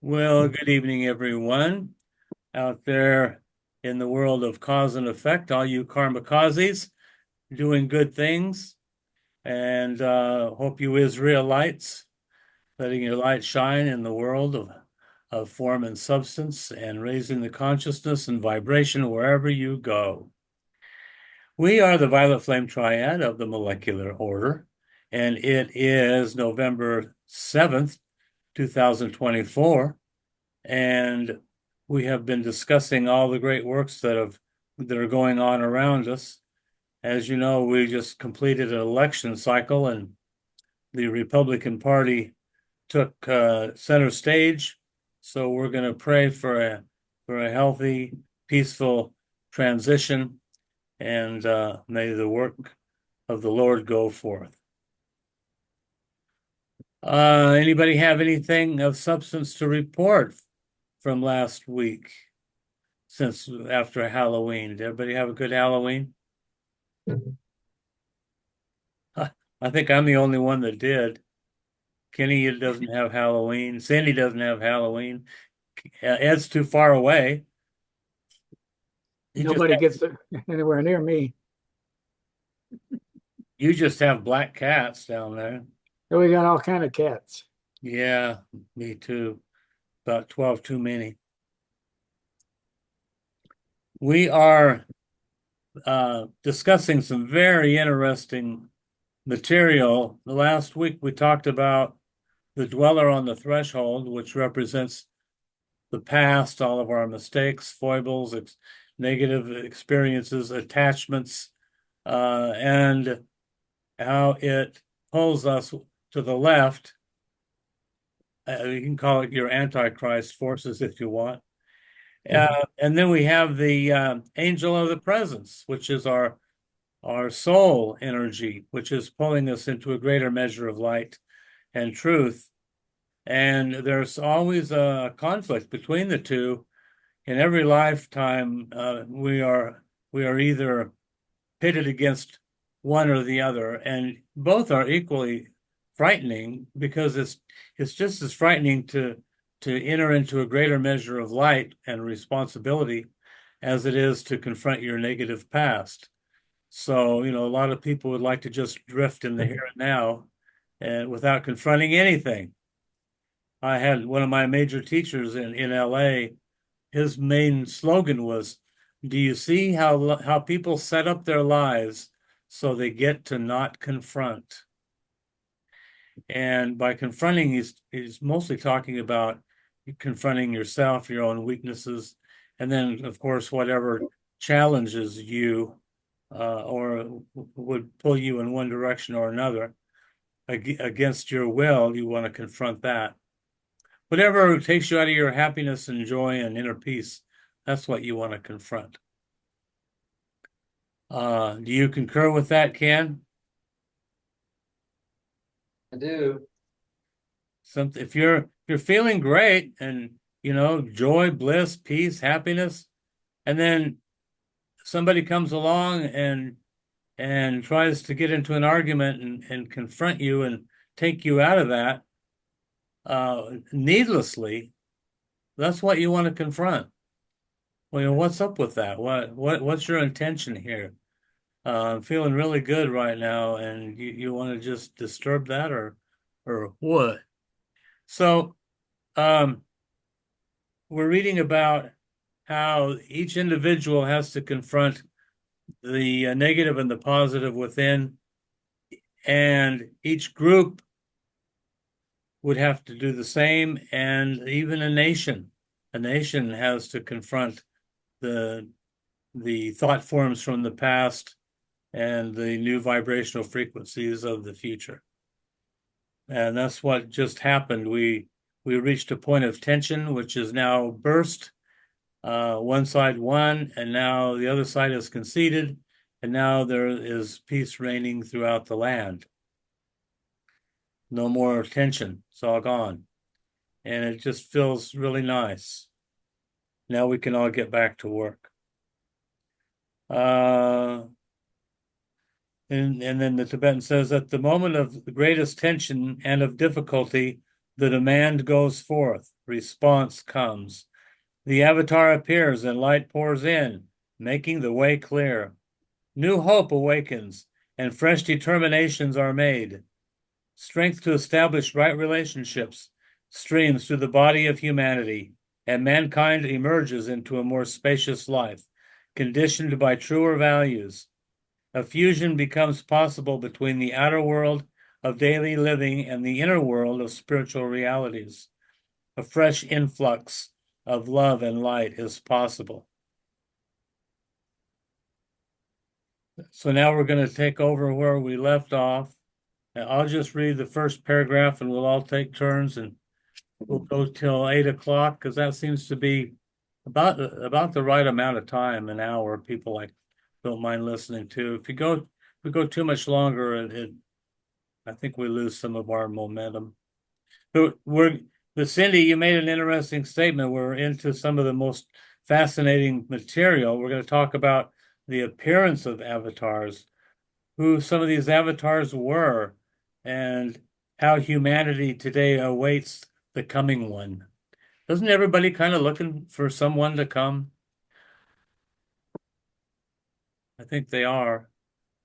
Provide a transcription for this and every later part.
Well, good evening, everyone out there in the world of cause and effect, all you karmakazes doing good things, and hope you Israelites letting your light shine in the world of form and substance and raising the consciousness and vibration wherever you go. We are the Violet Flame Triad of the molecular order, and it is November 7th, 2024. And we have been discussing all the great works that are going on around us. As you know, we just completed an election cycle, and the Republican Party took center stage. So we're going to pray for a healthy, peaceful transition, and may the work of the Lord go forth. Anybody have anything of substance to report from last week, since after Halloween? Did everybody have a good Halloween? I think I'm the only one that did. Kenny doesn't have Halloween. Cindy doesn't have Halloween. Ed's too far away. Nobody gets anywhere near me. You just have black cats down there. So we got all kind of cats. Yeah, me too. About 12 too many. We are discussing some very interesting material. The last week we talked about the dweller on the threshold, which represents the past, all of our mistakes, foibles, negative experiences, attachments, and how it pulls us to the left. You can call it your antichrist forces if you want. And then we have the angel of the presence, which is our soul energy, which is pulling us into a greater measure of light and truth. And there's always a conflict between the two. In every lifetime, we are either pitted against one or the other, and both are equally frightening, because it's just as frightening to enter into a greater measure of light and responsibility as it is to confront your negative past. So, a lot of people would like to just drift in the here and now and without confronting anything. I had one of my major teachers in LA, his main slogan was, "Do you see how people set up their lives so they get to not confront?" And by confronting, he's mostly talking about confronting yourself, your own weaknesses, and then, of course, whatever challenges you or would pull you in one direction or another against your will, you want to confront that. Whatever takes you out of your happiness and joy and inner peace, that's what you want to confront. Do you concur with that, Ken? I do. If you're feeling great and joy, bliss, peace, happiness, and then somebody comes along and tries to get into an argument and confront you and take you out of that needlessly, that's what you want to confront. Well, what's up with that? What's your intention here? I'm feeling really good right now, and you want to just disturb that, or what? So, we're reading about how each individual has to confront the negative and the positive within, and each group would have to do the same, and even a nation has to confront the thought forms from the past and the new vibrational frequencies of the future. And that's what just happened. We reached a point of tension, which is now burst. One side won, and now the other side has conceded, and now there is peace reigning throughout the land. No more tension. It's all gone. And it just feels really nice. Now we can all get back to work. And then the Tibetan says, at the moment of the greatest tension and of difficulty, The demand goes forth, response comes. The avatar appears and light pours in, making the way clear. New hope awakens and fresh determinations are made. Strength to establish right relationships streams through the body of humanity, and mankind emerges into a more spacious life, conditioned by truer values. A fusion becomes possible between the outer world of daily living and the inner world of spiritual realities. A fresh influx of love and light is possible. So now we're going to take over where we left off. I'll just read the first paragraph and we'll all take turns and we'll go till 8 o'clock because that seems to be about the right amount of time, an hour. People like don't mind listening to. If we go too much longer, I think we lose some of our momentum. But Cindy, you made an interesting statement. We're into some of the most fascinating material. We're going to talk about the appearance of avatars, who some of these avatars were, and how humanity today awaits the coming one. Isn't everybody kind of looking for someone to come? I think they are.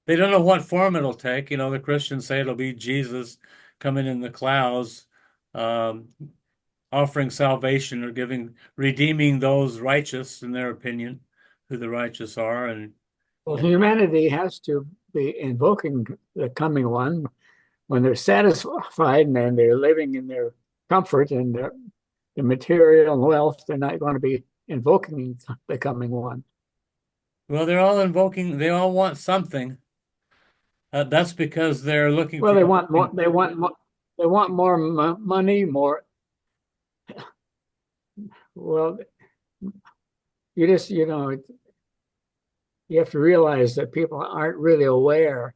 They don't know what form it'll take. You know, the Christians say it'll be Jesus coming in the clouds, um, offering salvation or redeeming those righteous, in their opinion, who the righteous are. And Well, humanity has to be invoking the coming one when they're satisfied and they're living in their comfort and the material and wealth. They're not going to be invoking the coming one. well, they all want something. That's because they're looking Well, for they want more. something. They want more. They want more money. More. Well, you have to realize that people aren't really aware.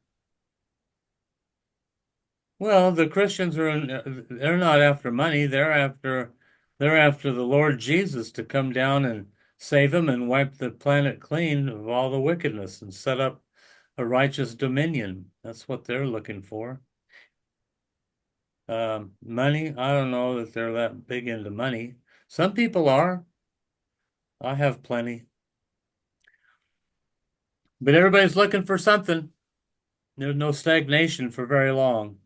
Well, the Christians they're not after money. They're after the Lord Jesus to come down and save them and wipe the planet clean of all the wickedness and set up a righteous dominion. That's what they're looking for. Money, I don't know that they're that big into money. Some people are. I have plenty. But everybody's looking for something. There's no stagnation for very long.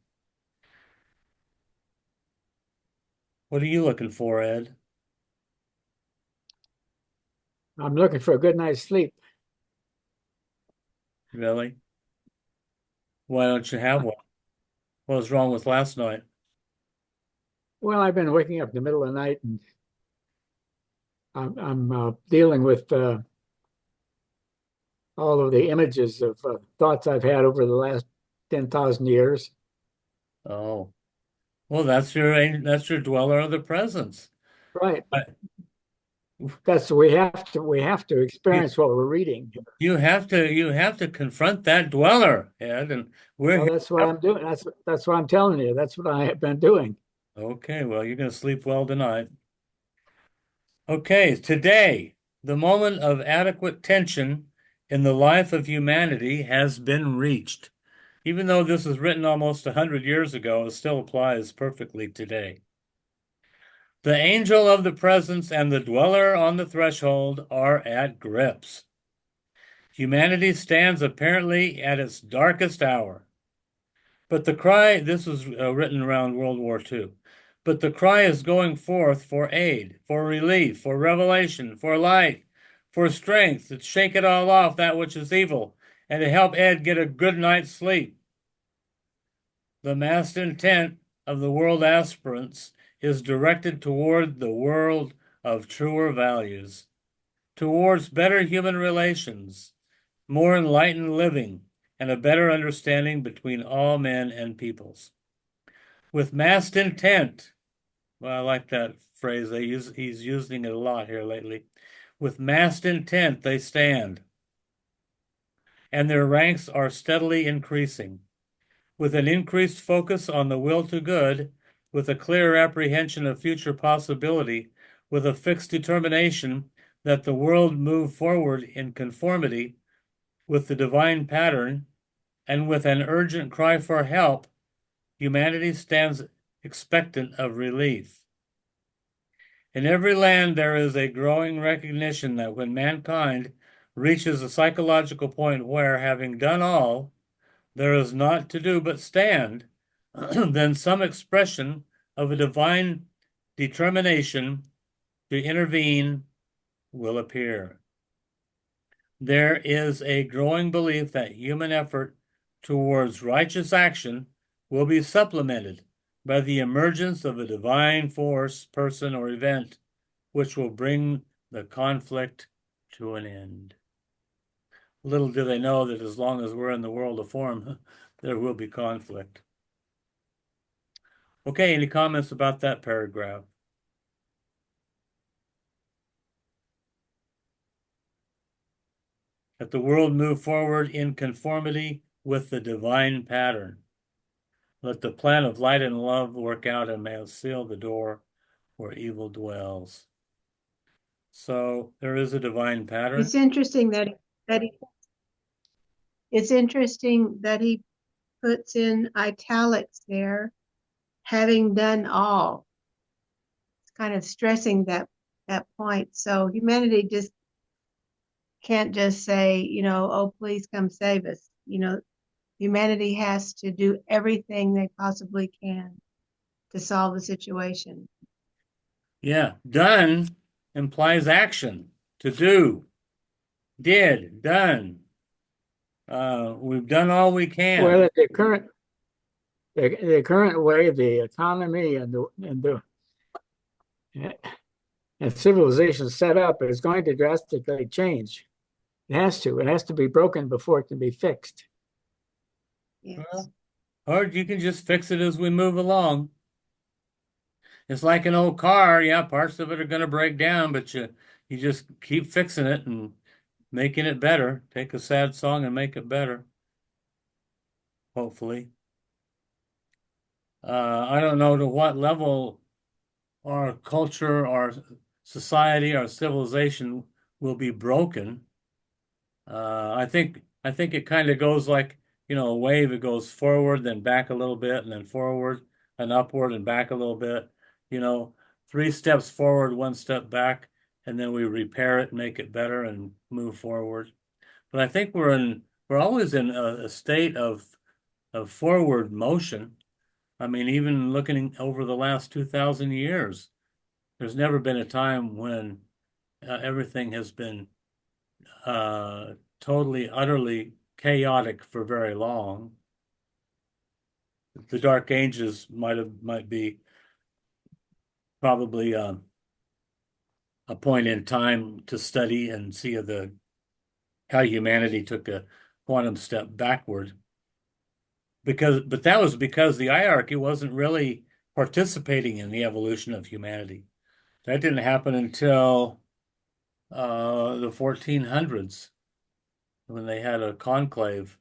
What are you looking for, Ed? I'm looking for a good night's sleep. Really? Why don't you have one? What was wrong with last night? Well, I've been waking up in the middle of the night and I'm dealing with all of the images of thoughts I've had over the last 10,000 years. Oh, well, that's your dweller of the presence. Right. I- That's we have to You, experience what we're reading. you have to confront that dweller, Ed, and we're Well, here. that's what I'm doing. That's what I'm telling you. That's what I have been doing. Okay, well, you're going to sleep well tonight. Okay, today, the moment of adequate tension in the life of humanity has been reached. Even though this was written almost 100 years ago, it still applies perfectly today. The angel of the presence and the dweller on the threshold are at grips. Humanity stands apparently at its darkest hour. But the cry, this was written around World War II, but the cry is going forth for aid, for relief, for revelation, for light, for strength to shake it all off, that which is evil, and to help Ed get a good night's sleep. The massed intent of the world aspirants is directed toward the world of truer values, towards better human relations, more enlightened living, and a better understanding between all men and peoples. With massed intent, well, I like that phrase. He's using it a lot here lately. With massed intent, they stand, and their ranks are steadily increasing. With an increased focus on the will to good, with a clear apprehension of future possibility, with a fixed determination that the world move forward in conformity with the divine pattern, and with an urgent cry for help, humanity stands expectant of relief. In every land, there is a growing recognition that when mankind reaches a psychological point where, having done all, there is naught to do but stand, then some expression of a divine determination to intervene will appear. There is a growing belief that human effort towards righteous action will be supplemented by the emergence of a divine force, person, or event which will bring the conflict to an end. Little do they know that as long as we're in the world of form, there will be conflict. Okay, any comments about that paragraph? That the world move forward in conformity with the divine pattern. Let the plan of light and love work out and may seal the door where evil dwells. So there is a divine pattern. It's interesting that he puts in italics there, having done all. It's kind of stressing that point. So humanity just can't just say, oh, please come save us. Humanity has to do everything they possibly can to solve the situation. Yeah, done implies action, to do, did, done. We've done all we can. Well, the current way the economy and civilization set up is going to drastically change. It has to. It has to be broken before it can be fixed. Yes. Well, or you can just fix it as we move along. It's like an old car. Yeah, parts of it are going to break down, but you just keep fixing it and making it better. Take a sad song and make it better. Hopefully. I don't know to what level our culture, our society, our civilization will be broken. I think it kind of goes like, a wave. It goes forward, then back a little bit, and then forward and upward and back a little bit. 3 steps forward, 1 step back, and then we repair it, make it better, and move forward. But I think we're always in a state of forward motion. I mean, even looking over the last 2,000 years, there's never been a time when everything has been totally, utterly chaotic for very long. The Dark Ages might be probably a point in time to study and see how humanity took a quantum step backward. But that was because the hierarchy wasn't really participating in the evolution of humanity. That didn't happen until the 1400s, when they had a conclave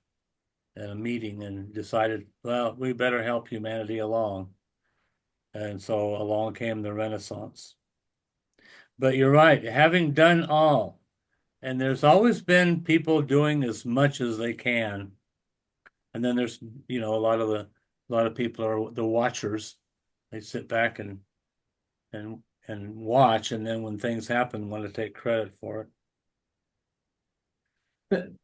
and a meeting and decided, well, we better help humanity along. And so along came the Renaissance. But you're right, having done all, and there's always been people doing as much as they can. And then there's, a lot of people are the watchers. They sit back and watch, and then when things happen, want to take credit for it.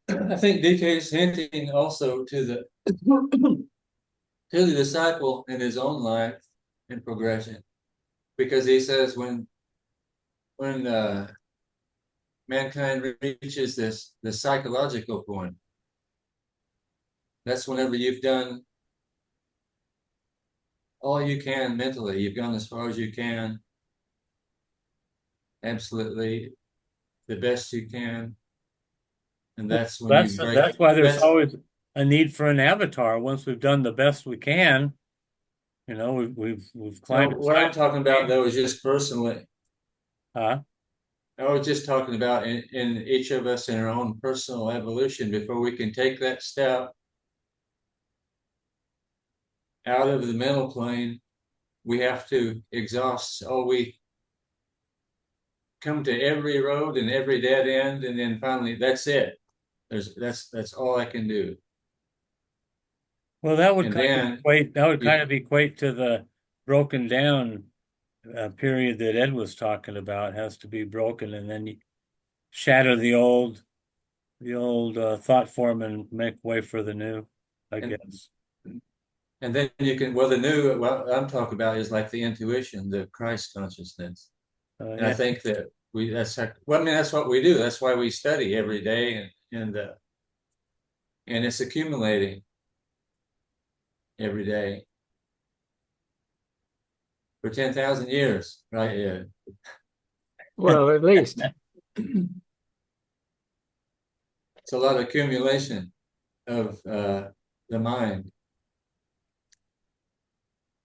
I think DK is hinting also to the disciple in his own life and progression, because he says when mankind reaches the psychological point, that's whenever you've done all you can mentally. You've gone as far as you can, absolutely the best you can, and that's when that's why there's always a need for an avatar. Once we've done the best we can, we've climbed. No, what I'm talking about though is just personally. Huh? I was just talking about in each of us in our own personal evolution before we can take that step out of the mental plane. We have to exhaust all we come to every road and every dead end, and then finally that's it. That's all I can do. Well, that would kind of equate to broken down period that Ed was talking about has to be broken, and then you shatter the old thought form and make way for the new, I And- guess. And then you can, well, the new, what I'm talking about is like the intuition, the Christ consciousness. And I Yeah. think that well, I mean, that's what we do. That's why we study every day, and it's accumulating every day for 10,000 years, right? Yeah. Well, at least. It's a lot of accumulation of the mind,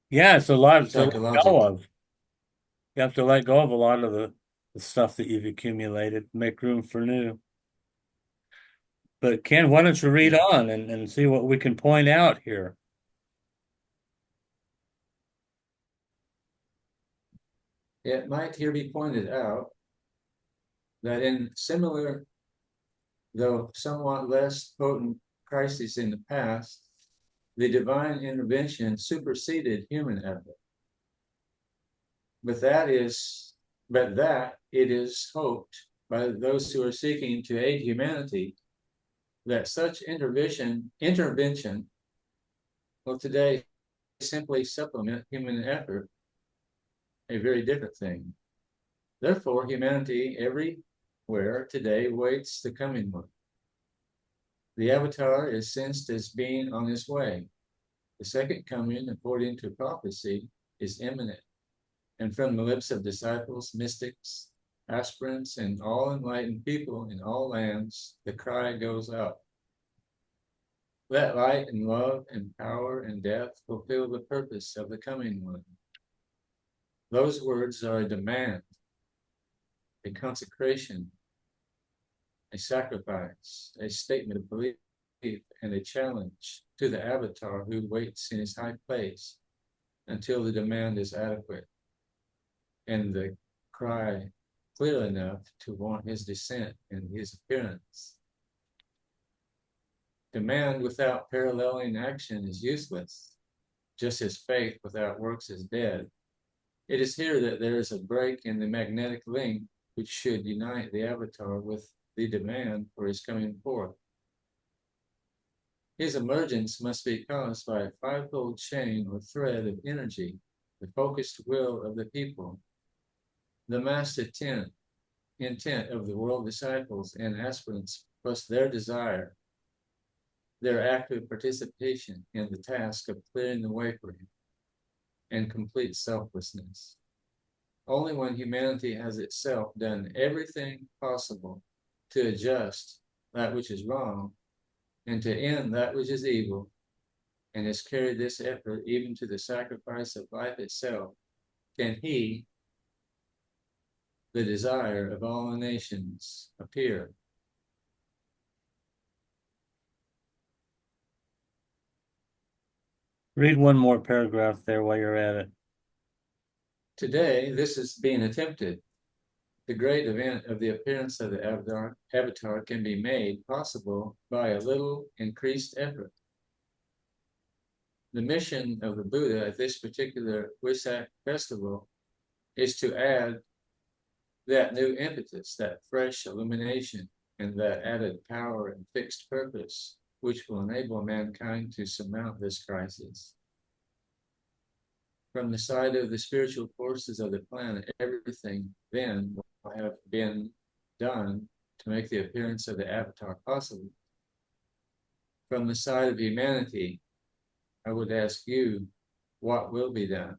Yeah, it's a lot to let go psychological. of. You have to let go of a lot of the stuff that you've accumulated, make room for new. But Ken, why don't you read on and see what we can point out here? It might here be pointed out that in similar, though somewhat less potent crises in the past, the divine intervention superseded human effort. But that it is hoped by those who are seeking to aid humanity that such intervention will today simply supplement human effort, a very different thing. Therefore, humanity everywhere today waits the coming one. The Avatar is sensed as being on his way. The second coming, according to prophecy, is imminent. And from the lips of disciples, mystics, aspirants, and all enlightened people in all lands, the cry goes up. Let light and love and power and death fulfill the purpose of the coming one. Those words are a demand, a consecration, a sacrifice, a statement of belief, and a challenge to the Avatar who waits in his high place until the demand is adequate and the cry clear enough to want his descent and his appearance. Demand without paralleling action is useless, just as faith without works is dead. It is here that there is a break in the magnetic link which should unite the Avatar with the demand for his coming forth. His emergence must be caused by a fivefold chain or thread of energy, the focused will of the people, the massed intent of the world disciples and aspirants, plus their desire, their active participation in the task of clearing the way for him, and complete selflessness. Only when humanity has itself done everything possible to adjust that which is wrong and to end that which is evil, and has carried this effort even to the sacrifice of life itself, can he, the desire of all the nations, appear. Read one more paragraph there while you're at it. Today, this is being attempted. The great event of the appearance of the Avatar can be made possible by a little increased effort. The mission of the Buddha at this particular Wesak festival is to add that new impetus, that fresh illumination, and that added power and fixed purpose, which will enable mankind to surmount this crisis. From the side of the spiritual forces of the planet, everything then will have been done to make the appearance of the Avatar possible. From the side of humanity, I would ask you, what will be done?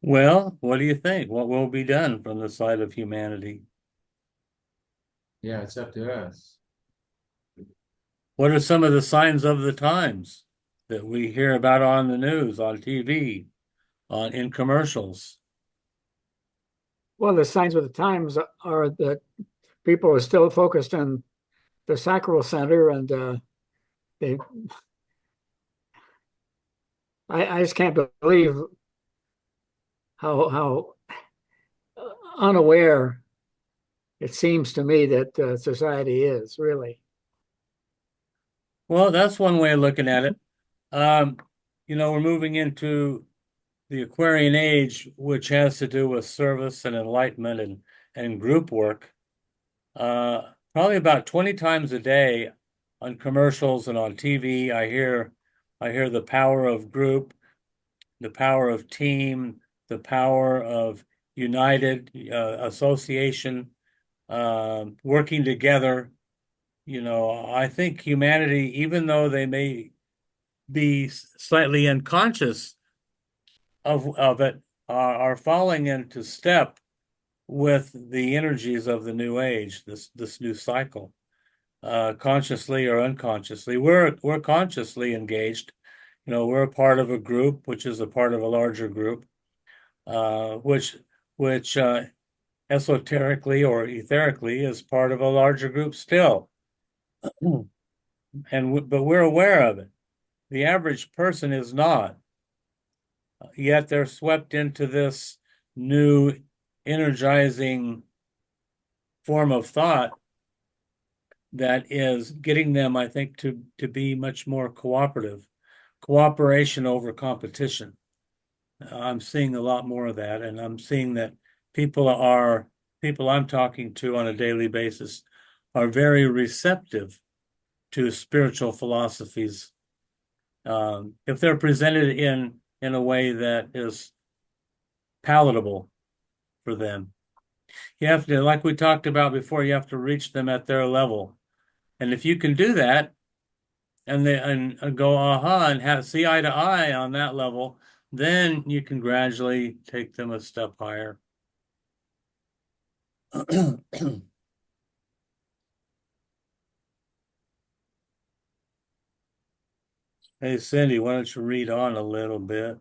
Well, what do you think? What will be done from the side of humanity? Yeah, it's up to us. What are some of the signs of the times that we hear about on the news, on TV, in commercials? Well, the signs of the times are that people are still focused on the sacral center, and they. I just can't believe how unaware it seems to me that society is really. Well, that's one way of looking at it. We're moving into the Aquarian Age, which has to do with service and enlightenment and group work. Probably about 20 times a day on commercials and on TV, I hear the power of group, the power of team, the power of united association, working together. I think humanity, even though they may be slightly unconscious of it, are falling into step with the energies of the new age, this new cycle, consciously or unconsciously. We're consciously engaged. We're a part of a group, which is a part of a larger group, which esoterically or etherically is part of a larger group still. But we're aware of it. The average person is not. Yet they're swept into this new energizing form of thought that is getting them, I think, to be much more cooperative. Cooperation over competition. I'm seeing a lot more of that, and I'm seeing that people I'm talking to on a daily basis are very receptive to spiritual philosophies, if they're presented in a way that is palatable for them. You have to, like we talked about before, you have to reach them at their level. And if you can do that and go aha and see eye to eye on that level, then you can gradually take them a step higher. Hey, Cindy, why don't you read on a little bit?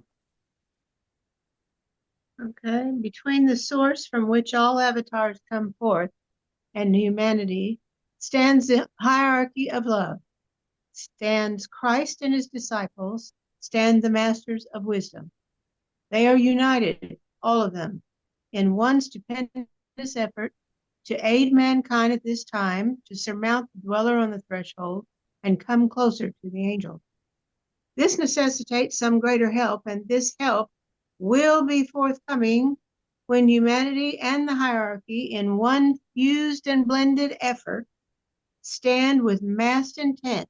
Okay. Between the source from which all avatars come forth and humanity stands the hierarchy of love. Stands Christ and his disciples, stand the masters of wisdom. They are united, all of them, in one stupendous effort to aid mankind at this time to surmount the dweller on the threshold and come closer to the angel. This necessitates some greater help, and this help will be forthcoming when humanity and the hierarchy, in one fused and blended effort, stand with massed intent,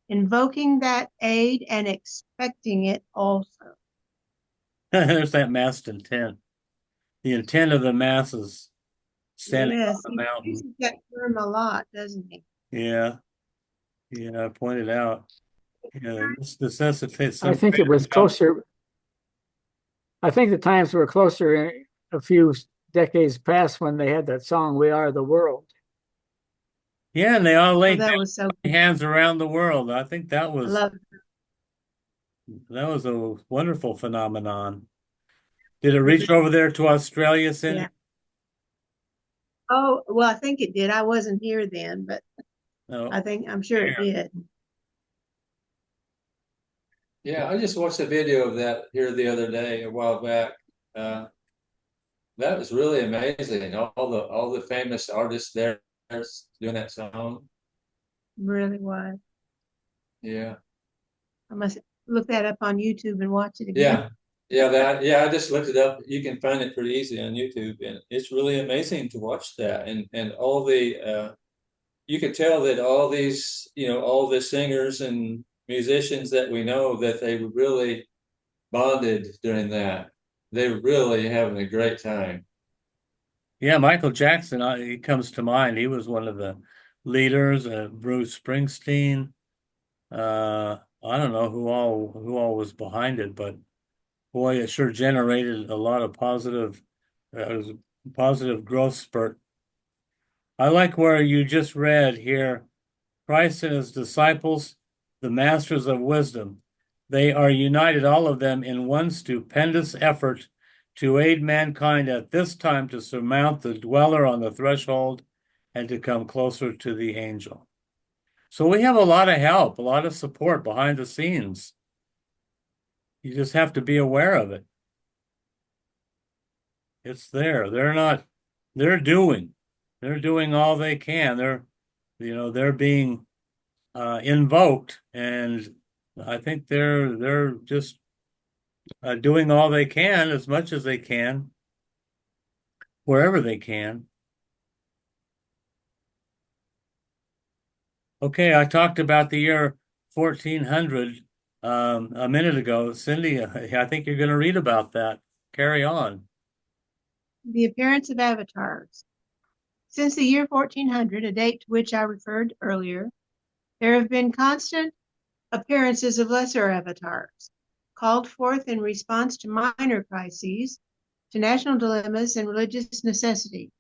invoking that aid and expecting it also. There's that massed intent. The intent of the masses standing on the He mountain. uses that term a lot, doesn't he? Yeah, I pointed out. This necessitates I some think it was closer. I think the times were closer a few decades past when they had that song, We Are the World. Yeah, and they all laid that was so hands around the world. I think that I was love a wonderful phenomenon. Did it reach over there to Australia, Cindy? Yeah. Oh, well, I think it did. I wasn't here then, but No. I'm sure it did. Yeah, I just watched a video of that here the other day, a while back. That was really amazing. All the famous artists there doing that song. Really was. Yeah. I must look that up on YouTube and watch it again. Yeah. I just looked it up. You can find it pretty easy on YouTube, and it's really amazing to watch that. And all the you could tell that all these, all the singers and musicians that we know, that they really bonded during that. They were really having a great time. Yeah, Michael Jackson, he comes to mind. He was one of the leaders. Bruce Springsteen. I don't know who all was behind it, but boy, it sure generated a lot of positive, it was a positive growth spurt. I like where you just read here, Christ and his disciples, the masters of wisdom. They are united, all of them, in one stupendous effort to aid mankind at this time to surmount the dweller on the threshold and to come closer to the angel. So we have a lot of help, a lot of support behind the scenes. You just have to be aware of it. It's there. They're doing all they can. They're being invoked, and I think they're just doing all they can, as much as they can, wherever they can. Okay, I talked about the year 1400 a minute ago. Cindy, I think you're going to read about that. Carry on. The appearance of avatars. Since the year 1400, a date to which I referred earlier, there have been constant appearances of lesser avatars, called forth in response to minor crises, to national dilemmas, and religious necessity.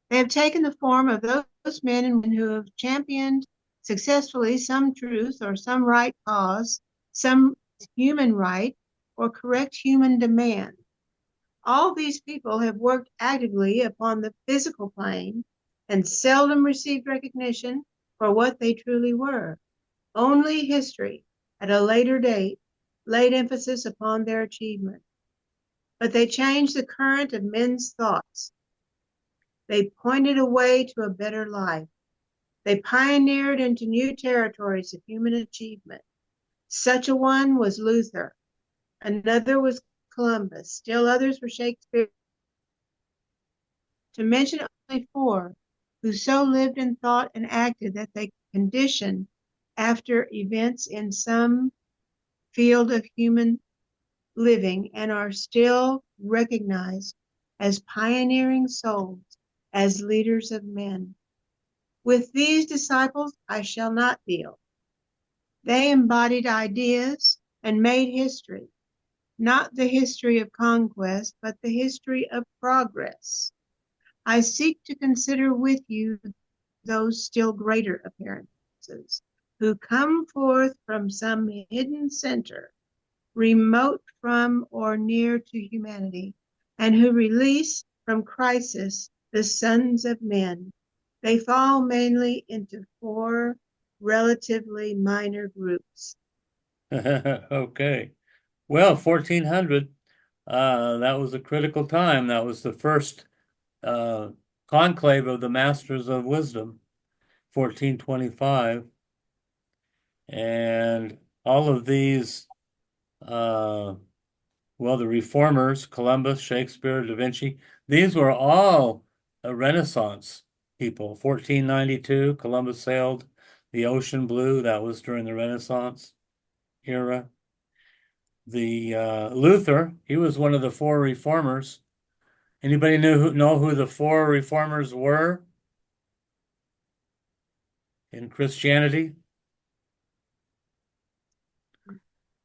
They have taken the form of those men and women who have championed successfully some truth or some right cause, some human right, or correct human demand. All these people have worked actively upon the physical plane and seldom received recognition for what they truly were. Only history, at a later date, laid emphasis upon their achievement. But they changed the current of men's thoughts. They pointed a way to a better life. They pioneered into new territories of human achievement. Such a one was Luther. Another was Columbus. Still others were Shakespeare. To mention only four, who so lived and thought and acted that they conditioned after events in some field of human living and are still recognized as pioneering souls, as leaders of men. With these disciples I shall not deal. They embodied ideas and made history, not the history of conquest, but the history of progress. I seek to consider with you those still greater appearances, who come forth from some hidden center, remote from or near to humanity, and who release from crisis the sons of men. They fall mainly into four relatively minor groups. Okay. Well, 1400, that was a critical time. That was the first conclave of the Masters of Wisdom, 1425. And all of these, well, the reformers, Columbus, Shakespeare, Da Vinci, these were all Renaissance people. 1492, Columbus sailed the ocean blue. That was during the Renaissance era. The Luther, he was one of the four reformers. Anybody know who the four reformers were in Christianity?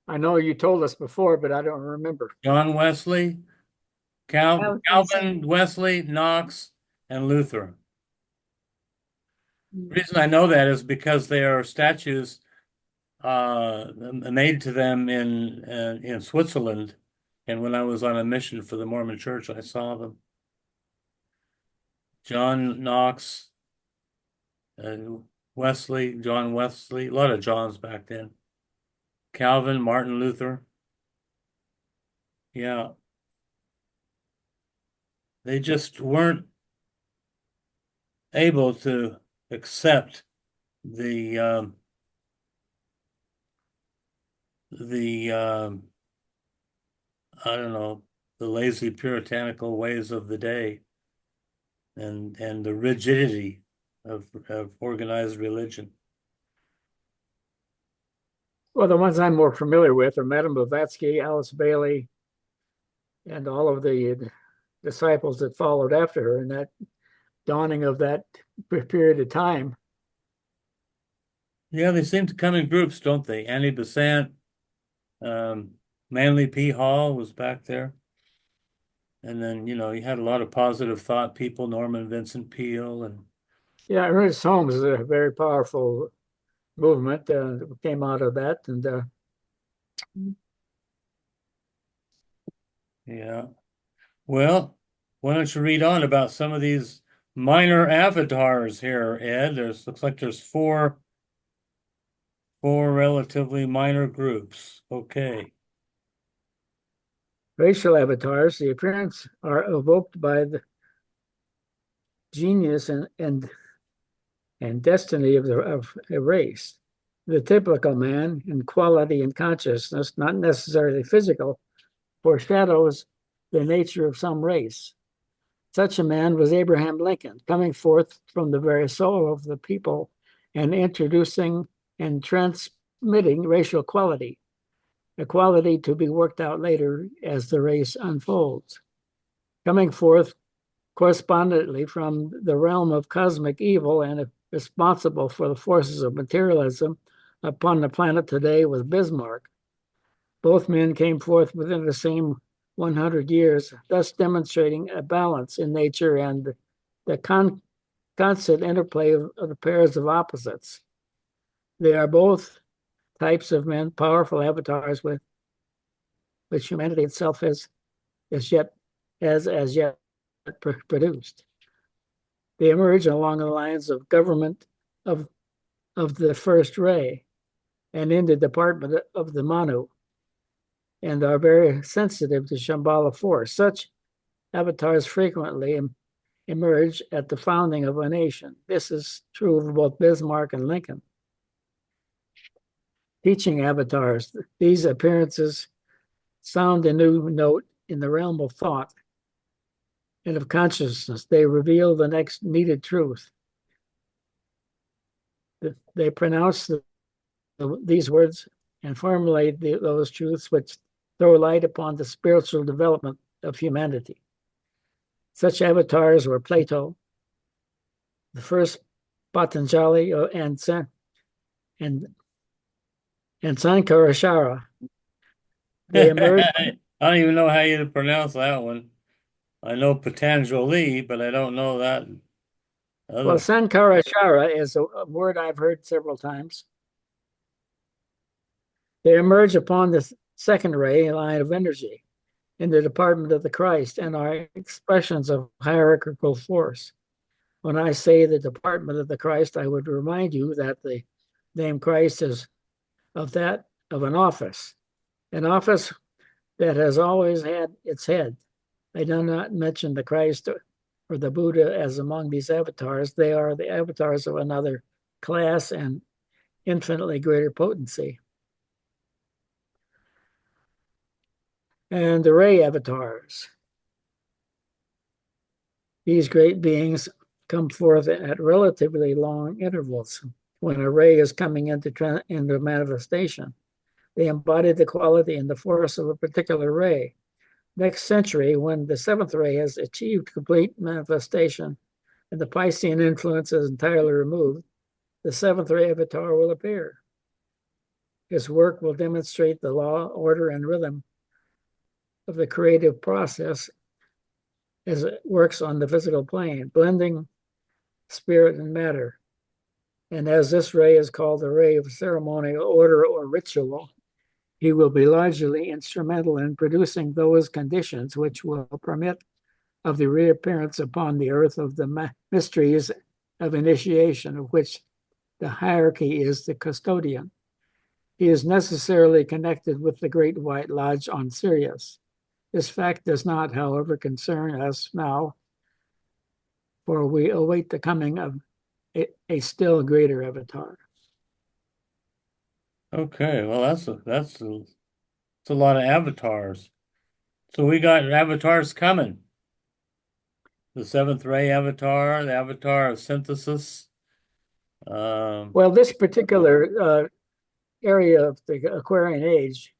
I know you told us before, but I don't remember. John Wesley, Calvin, Wesley, Knox, and Luther. The reason I know that is because there are statues made to them in Switzerland, and when I was on a mission for the Mormon Church, I saw them. John Knox, Wesley, John Wesley, a lot of Johns back then. Calvin, Martin Luther. Yeah. They just weren't able to accept the I don't know, the lazy puritanical ways of the day and the rigidity of organized religion. Well, the ones I'm more familiar with are Madame Blavatsky, Alice Bailey, and all of the disciples that followed after her in that dawning of that period of time. Yeah, they seem to come in groups, don't they? Annie Besant, Manly P. Hall was back there. And then, you had a lot of positive thought people, Norman Vincent Peale. And yeah, Ernest Holmes is a very powerful movement that came out of that. And yeah. Well, why don't you read on about some of these minor avatars here, Ed? Looks like there's four relatively minor groups. Okay. racial avatars, the appearance are evoked by the genius and destiny of a race. The typical man in quality and consciousness, not necessarily physical, foreshadows the nature of some race. Such a man was Abraham Lincoln, coming forth from the very soul of the people and introducing and transmitting racial equality, equality to be worked out later as the race unfolds. Coming forth correspondently from the realm of cosmic evil and responsible for the forces of materialism upon the planet today was Bismarck. Both men came forth within the same 100 years, thus demonstrating a balance in nature and the constant interplay of the pairs of opposites. They are both types of men, powerful avatars with which humanity itself has as yet produced. They emerge along the lines of government of the first ray and in the department of the Manu, and are very sensitive to Shambhala force. Such avatars frequently emerge at the founding of a nation. This is true of both Bismarck and Lincoln. Teaching avatars, these appearances sound a new note in the realm of thought and of consciousness. They reveal the next needed truth. They pronounce these words and formulate those truths which throw light upon the spiritual development of humanity. Such avatars were Plato, the first Patanjali, and Sankarashara. They emerged. I don't even know how you pronounce that one. I know Patanjali, but I don't know that other. Well, Sankarashara is a word I've heard several times. They emerge upon the second ray line of energy in the department of the Christ and are expressions of hierarchical force. When I say the department of the Christ, I would remind you that the name Christ is of an office that has always had its head. I do not mention the Christ or the Buddha as among these avatars. They are the avatars of another class and infinitely greater potency. And the ray avatars. These great beings come forth at relatively long intervals when a ray is coming into manifestation. They embody the quality and the force of a particular ray. Next century, when the seventh ray has achieved complete manifestation and the Piscean influence is entirely removed, the seventh ray avatar will appear. His work will demonstrate the law, order, and rhythm of the creative process as it works on the physical plane, blending spirit and matter. And as this ray is called the ray of ceremonial order or ritual, he will be largely instrumental in producing those conditions which will permit of the reappearance upon the earth of the mysteries of initiation, of which the hierarchy is the custodian. He is necessarily connected with the Great White Lodge on Sirius. This fact does not, however, concern us now, for we await the coming of a still greater avatar. Okay, well that's a lot of avatars. So we got avatars coming. The seventh ray avatar, the avatar of synthesis. Well, this particular area of the Aquarian Age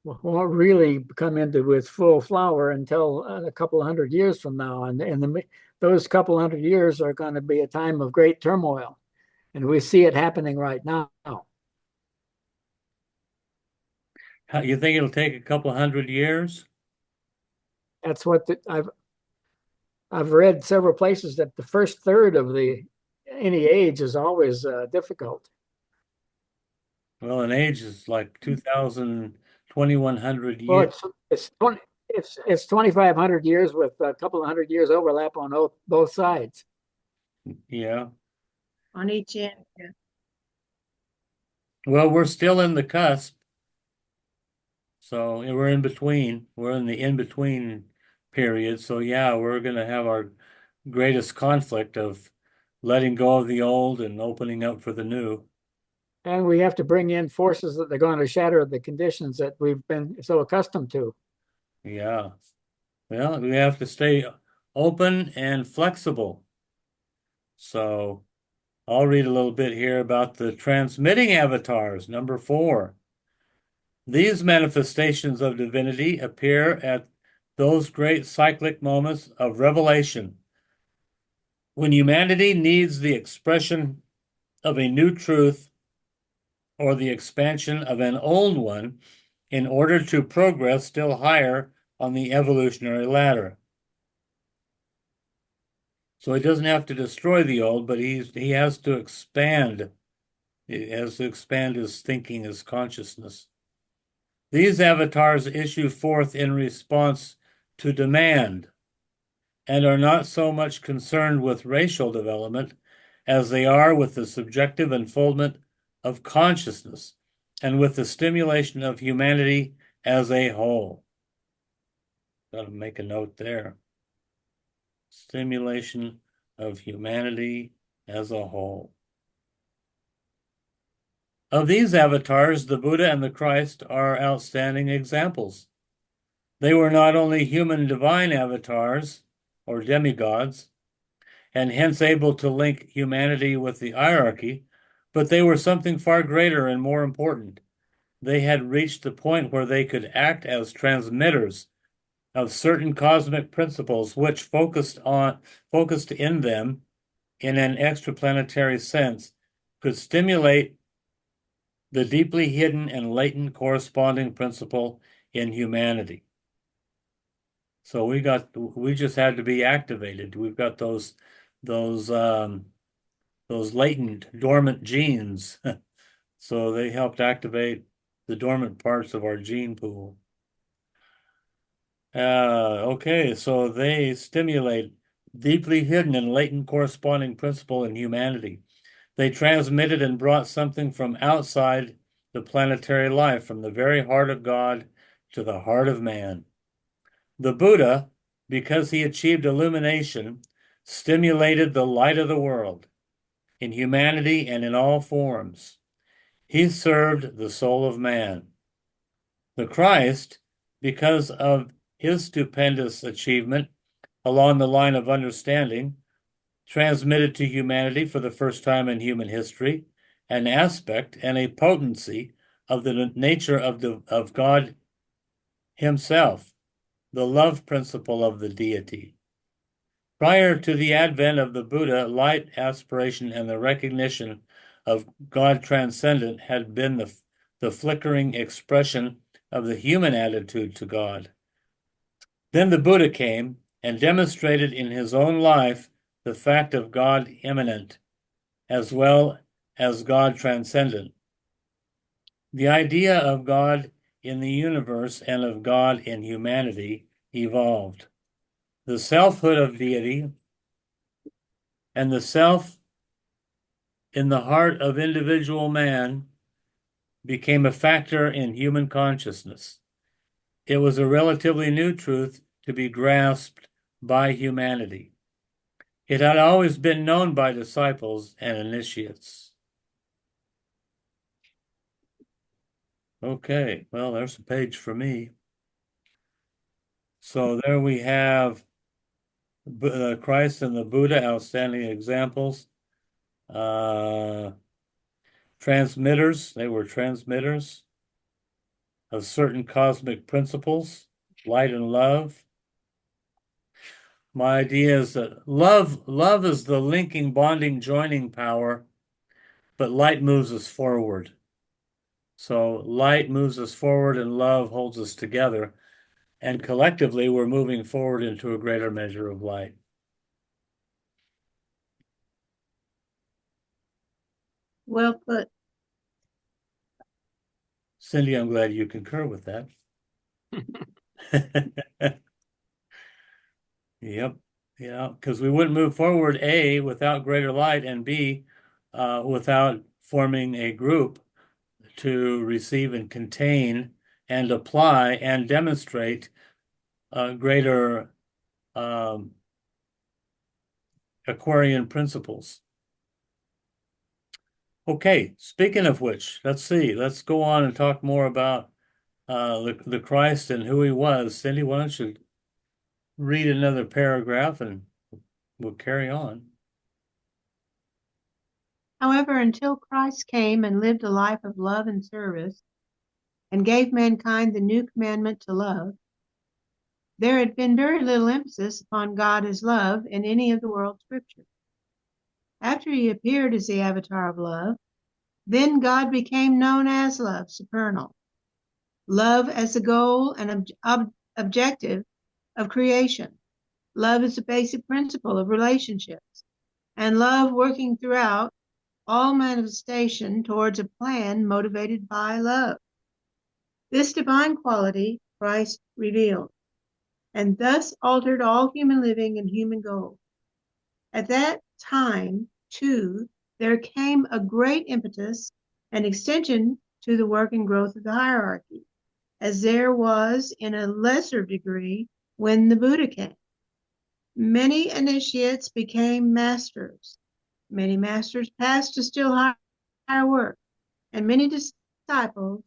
won't really come into with full flower until a couple of 100 years from now. And those couple 100 years are going to be a time of great turmoil. And we see it happening right now. You think it'll take a couple 100 years? That's what I've read several places that the first third of any age is always difficult. Well, an age is like 2,000, 2,100 Well, years. it's 2,500 years with a couple of 100 years overlap on both sides. Yeah. On each end. Yeah. Well, we're still in the cusp. So we're in between. We're in the in-between period. So yeah, we're going to have our greatest conflict of letting go of the old and opening up for the new. And we have to bring in forces that are going to shatter the conditions that we've been so accustomed to. Yeah. Well, we have to stay open and flexible. So I'll read a little bit here about the transmitting avatars, number 4. These manifestations of divinity appear at those great cyclic moments of revelation when humanity needs the expression of a new truth or the expansion of an old one in order to progress still higher on the evolutionary ladder. So he doesn't have to destroy the old, but he has to expand. He has to expand his thinking, his consciousness. These avatars issue forth in response to demand and are not so much concerned with racial development as they are with the subjective unfoldment of consciousness and with the stimulation of humanity as a whole. Got to make a note there. Stimulation of humanity as a whole. Of these avatars, the Buddha and the Christ are outstanding examples. They were not only human divine avatars or demigods, and hence able to link humanity with the hierarchy, but they were something far greater and more important. They had reached the point where they could act as transmitters of certain cosmic principles which focused in them in an extraplanetary sense, could stimulate the deeply hidden and latent corresponding principle in humanity. So we just had to be activated. We've got those latent dormant genes. So they helped activate the dormant parts of our gene pool. Okay, so they stimulate deeply hidden and latent corresponding principle in humanity. They transmitted and brought something from outside the planetary life, from the very heart of God to the heart of man. The Buddha, because he achieved illumination, stimulated the light of the world in humanity and in all forms. He served the soul of man. The Christ, because of his stupendous achievement along the line of understanding, transmitted to humanity for the first time in human history an aspect and a potency of the nature of God himself, the love principle of the deity. Prior to the advent of the Buddha, light, aspiration, and the recognition of God transcendent had been the flickering expression of the human attitude to God. Then the Buddha came and demonstrated in his own life the fact of God immanent, as well as God transcendent. The idea of God in the universe and of God in humanity evolved. The selfhood of deity and the self in the heart of individual man became a factor in human consciousness. It was a relatively new truth to be grasped by humanity. It had always been known by disciples and initiates. Okay, well, there's a page for me. So there we have Christ and the Buddha, outstanding examples. Transmitters, they were transmitters of certain cosmic principles, light and love. My idea is that love is the linking, bonding, joining power, but light moves us forward. So light moves us forward and love holds us together. And collectively, we're moving forward into a greater measure of light. Well put. Cindy, I'm glad you concur with that. Yep. Yeah, because we wouldn't move forward, A, without greater light, and B, without forming a group to receive and contain and apply and demonstrate greater Aquarian principles. Okay, speaking of which, let's see. Let's go on and talk more about the Christ and who he was. Cindy, why don't you read another paragraph and we'll carry on. However, until Christ came and lived a life of love and service and gave mankind the new commandment to love, there had been very little emphasis upon God as love in any of the world's scriptures. After he appeared as the avatar of love, then God became known as love, supernal. Love as the goal and objective of creation. Love is the basic principle of relationships, and love working throughout all manifestation towards a plan motivated by love. This divine quality Christ revealed, and thus altered all human living and human goals. At that time, too, there came a great impetus and extension to the work and growth of the hierarchy, as there was in a lesser degree when the Buddha came. Many initiates became masters. Many masters passed to still higher work, and many disciples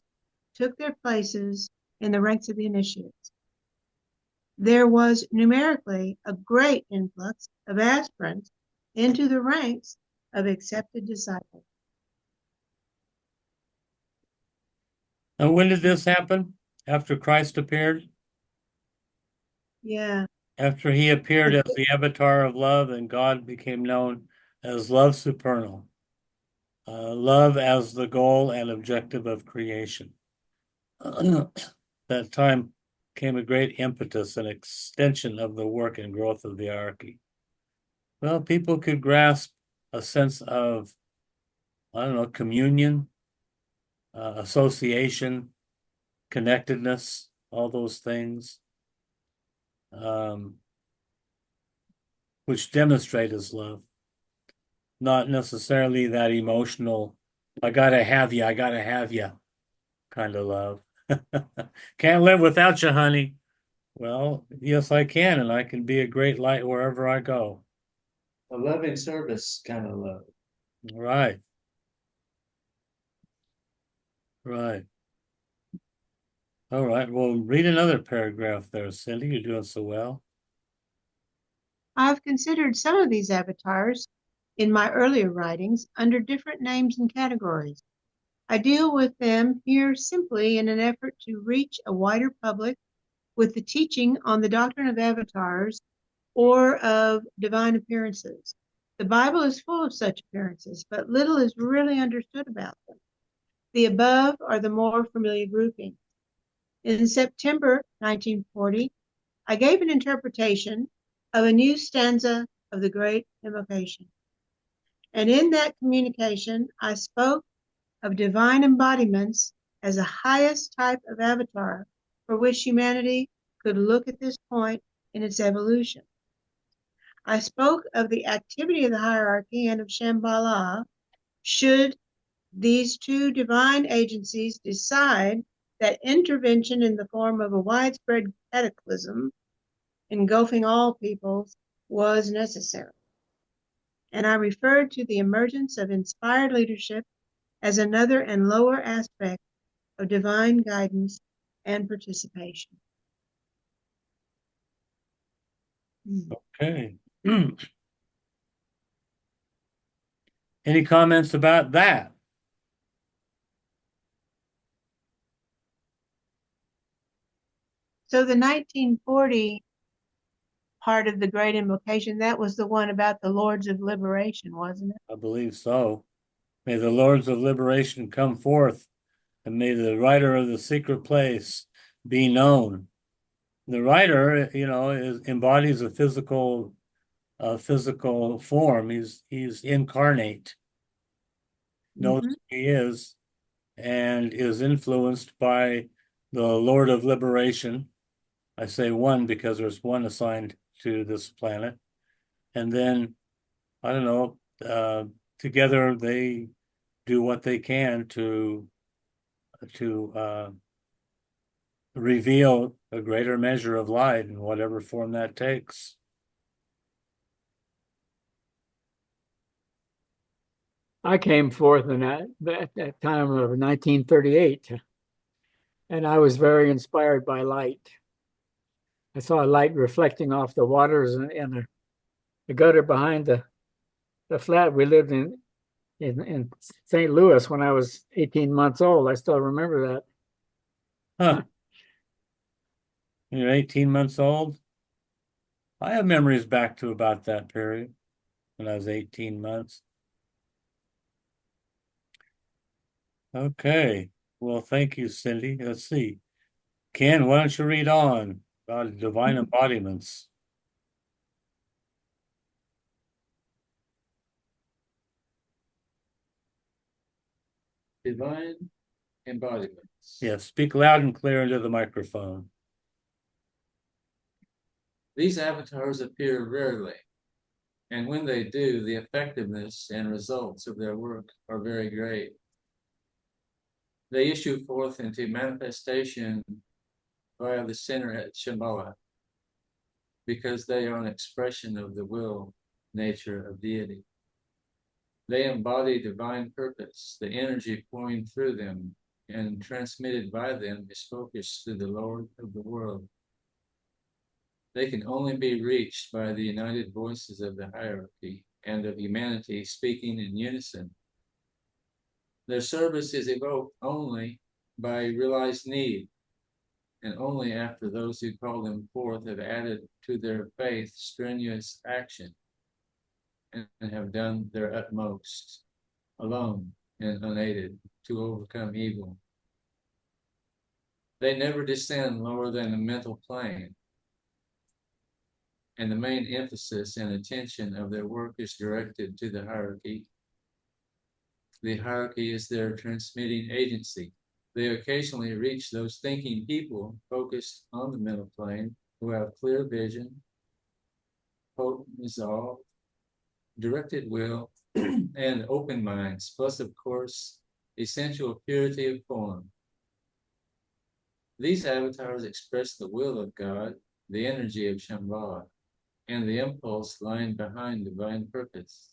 took their places in the ranks of the initiates. There was numerically a great influx of aspirants into the ranks of accepted disciples. And when did this happen? After Christ appeared? Yeah. After he appeared as the avatar of love and God became known as love supernal. Love as the goal and objective of creation. That time came a great impetus and extension of the work and growth of the hierarchy. Well, people could grasp a sense of, I don't know, communion, association, connectedness, all those things, which demonstrate his love. Not necessarily that emotional, I gotta have you kind of love. Can't live without you, honey. Well, yes, I can, and I can be a great light wherever I go. A loving service kind of love. Right. Right. All right. Well, read another paragraph there, Cindy. You're doing so well. I've considered some of these avatars in my earlier writings under different names and categories. I deal with them here simply in an effort to reach a wider public with the teaching on the doctrine of avatars or of divine appearances. The Bible is full of such appearances, but little is really understood about them. The above are the more familiar groupings. In September 1940, I gave an interpretation of a new stanza of the Great Invocation. And in that communication, I spoke of divine embodiments as the highest type of avatar for which humanity could look at this point in its evolution. I spoke of the activity of the hierarchy and of Shambhala should these two divine agencies decide that intervention in the form of a widespread cataclysm engulfing all peoples was necessary. And I referred to the emergence of inspired leadership as another and lower aspect of divine guidance and participation. Okay. Any comments about that? So the 1940 part of the Great Invocation, that was the one about the Lords of Liberation, wasn't it? I believe so. May the Lords of Liberation come forth, and may the writer of the secret place be known. The writer, embodies a physical form. He's incarnate, knows who he is, and is influenced by the Lord of Liberation. I say one because there's one assigned to this planet. And then, I don't know, together they do what they can to reveal a greater measure of light in whatever form that takes. I came forth in that time of 1938, and I was very inspired by light. I saw a light reflecting off the waters and the gutter behind the flat we lived in St. Louis when I was 18 months old. I still remember that. Huh. You're 18 months old? I have memories back to about that period when I was 18 months. Okay. Well, thank you, Cindy. Let's see. Ken, why don't you read on about divine embodiments? Divine embodiments. Yes, speak loud and clear into the microphone. These avatars appear rarely, and when they do, the effectiveness and results of their work are very great. They issue forth into manifestation via the center at Shambhala, because they are an expression of the will nature of deity. They embody divine purpose. The energy pouring through them and transmitted by them is focused to the Lord of the world. They can only be reached by the united voices of the hierarchy and of humanity speaking in unison. Their service is evoked only by realized need, and only after those who call them forth have added to their faith strenuous action and have done their utmost, alone and unaided, to overcome evil. They never descend lower than the mental plane, and the main emphasis and attention of their work is directed to the hierarchy. The hierarchy is their transmitting agency. They occasionally reach those thinking people focused on the mental plane who have clear vision, potent resolve, directed will, and open minds, plus, of course, essential purity of form. These avatars express the will of God, the energy of Shambhala, and the impulse lying behind divine purpose.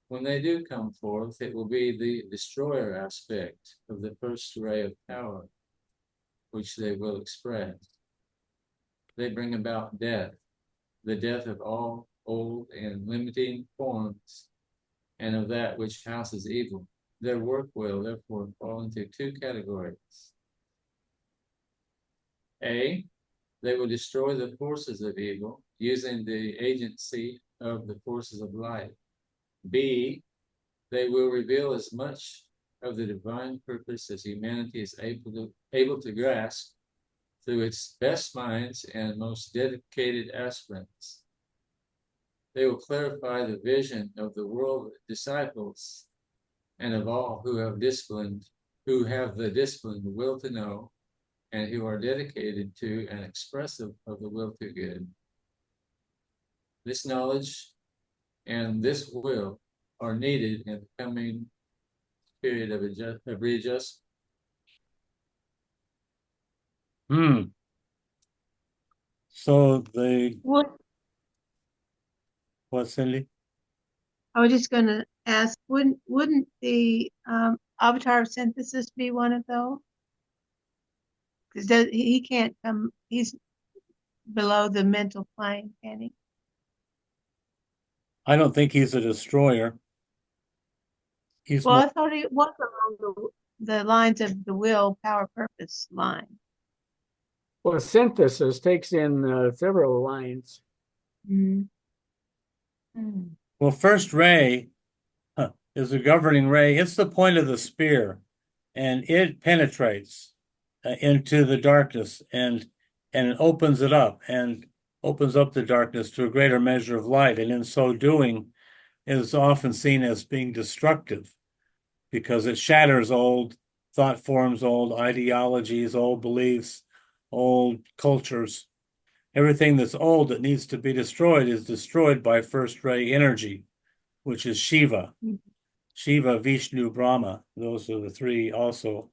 When they do come forth, it will be the destroyer aspect of the first ray of power, which they will express. They bring about death, the death of all old and limiting forms, and of that which houses evil. Their work will therefore fall into two categories. A, they will destroy the forces of evil using the agency of the forces of light. B, they will reveal as much of the divine purpose as humanity is able to grasp through its best minds and most dedicated aspirants. They will clarify the vision of the world disciples and of all who have the disciplined will to know, and who are dedicated to and expressive of the will to good. This knowledge and this will are needed in the coming period of readjustment. So What Cindy? I was just going to ask, wouldn't the avatar of synthesis be one of those? Because he can't come, he's below the mental plane, can he? I don't think he's a destroyer. He's Well, more, I thought he was along the lines of the will, power, purpose line. Well, synthesis takes in several lines. Mm-hmm. Mm-hmm. well, first ray is a governing ray. It's the point of the spear, and it penetrates into the darkness and it opens it up and opens up the darkness to a greater measure of light. And in so doing, is often seen as being destructive because it shatters old thought forms, old ideologies, old beliefs, old cultures. Everything that's old that needs to be destroyed is destroyed by first ray energy, which is Shiva. Shiva, Vishnu, Brahma. Those are the three also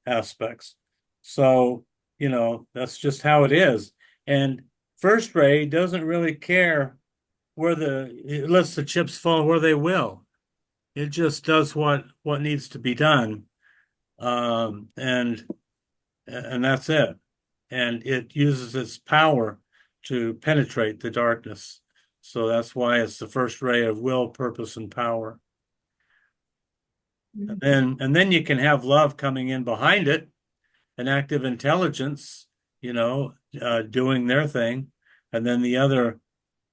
aspects. So, that's just how it is. And first ray doesn't really care it lets the chips fall where they will. It just does what needs to be done. And that's it. And it uses its power to penetrate the darkness. So that's why it's the first ray of will, purpose, and power. And then you can have love coming in behind it, an active intelligence, doing their thing, and then the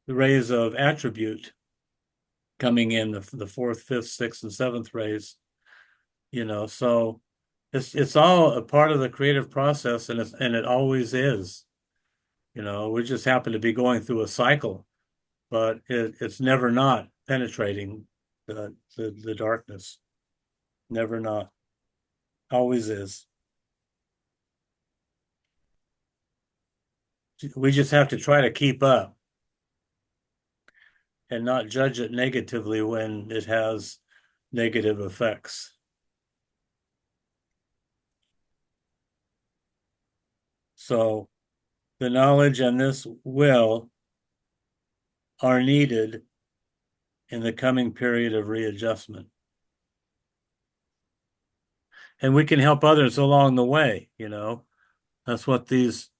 rays of attribute coming in, the fourth, fifth, sixth, and seventh rays. So it's all a part of the creative process, and it always is. We just happen to be going through a cycle, but it's never not penetrating the darkness. Never not. Always is. We just have to try to keep up and not judge it negatively when it has negative effects. So the knowledge and this will are needed in the coming period of readjustment. And we can help others along the way, That's what these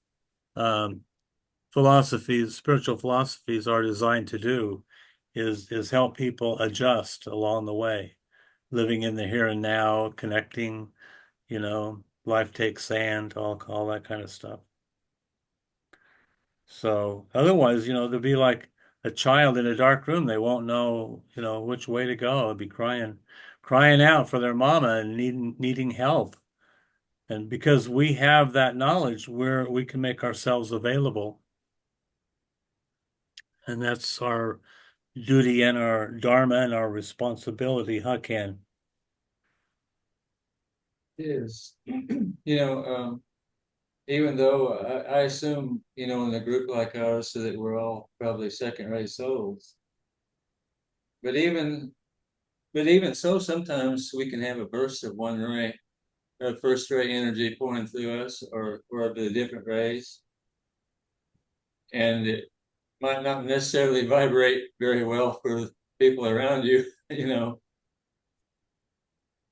spiritual philosophies are designed to do, is help people adjust along the way, living in the here and now, connecting, life takes sand, all that kind of stuff. So otherwise, they'll be like a child in a dark room. They won't know, which way to go. They'll be crying out for their mama and needing help. And because we have that knowledge, we can make ourselves available. And that's our duty and our dharma and our responsibility, huh, Ken? It is. Even though I assume, in a group like ours, so that we're all probably second-rate souls. But even so, sometimes we can have a burst of one ray, or first ray energy pouring through us, or the different rays, and it might not necessarily vibrate very well for people around you,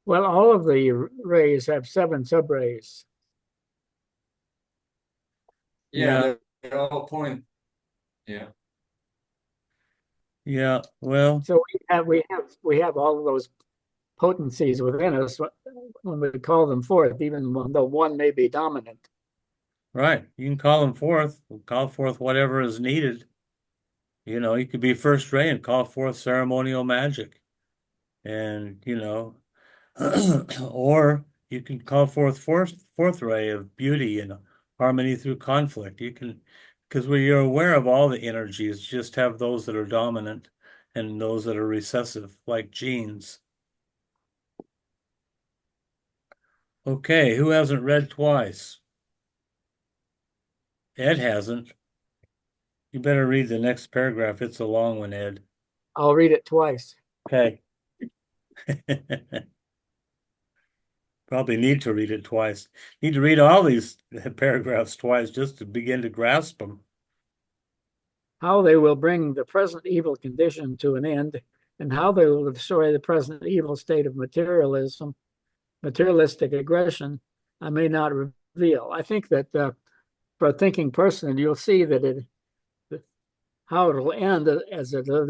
Well, all of the rays have 7 subrays. Yeah, they're all pointing. Yeah. Yeah, well, So we have all of those potencies within us when we call them forth, even though one may be dominant. right. You can call them forth, call forth whatever is needed. You could be first ray and call forth ceremonial magic. And, or you can call forth fourth ray of beauty and harmony through conflict. You can, because when you're aware of all the energies, just have those that are dominant and those that are recessive, like genes. Okay, who hasn't read twice? Ed hasn't. You better read the next paragraph. It's a long one, Ed. I'll read it twice. Okay. Probably need to read it twice. Need to read all these paragraphs twice just to begin to grasp them. How they will bring the present evil condition to an end, and how they will destroy the present evil state of materialistic aggression, I may not reveal. I think that for a thinking person, you'll see that how it'll end as it'll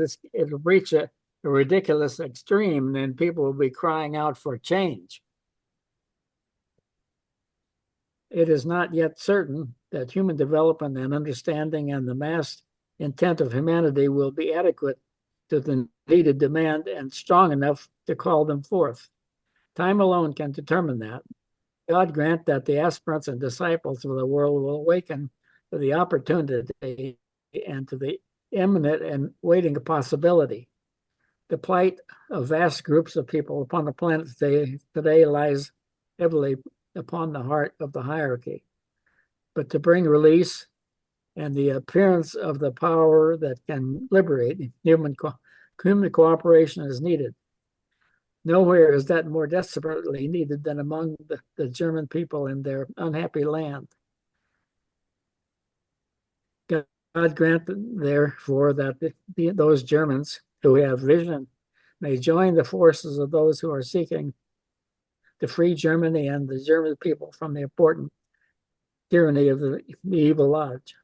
reach a ridiculous extreme, then people will be crying out for change. It is not yet certain that human development and understanding and the mass intent of humanity will be adequate to the needed demand and strong enough to call them forth. Time alone can determine that. God grant that the aspirants and disciples of the world will awaken to the opportunity and to the imminent and waiting possibility. The plight of vast groups of people upon the planet today lies heavily upon the heart of the hierarchy. But to bring release and the appearance of the power that can liberate, human cooperation is needed. Nowhere is that more desperately needed than among the German people in their unhappy land. God grant, therefore, that those Germans who have vision may join the forces of those who are seeking to free Germany and the German people from the important tyranny of the evil lodge.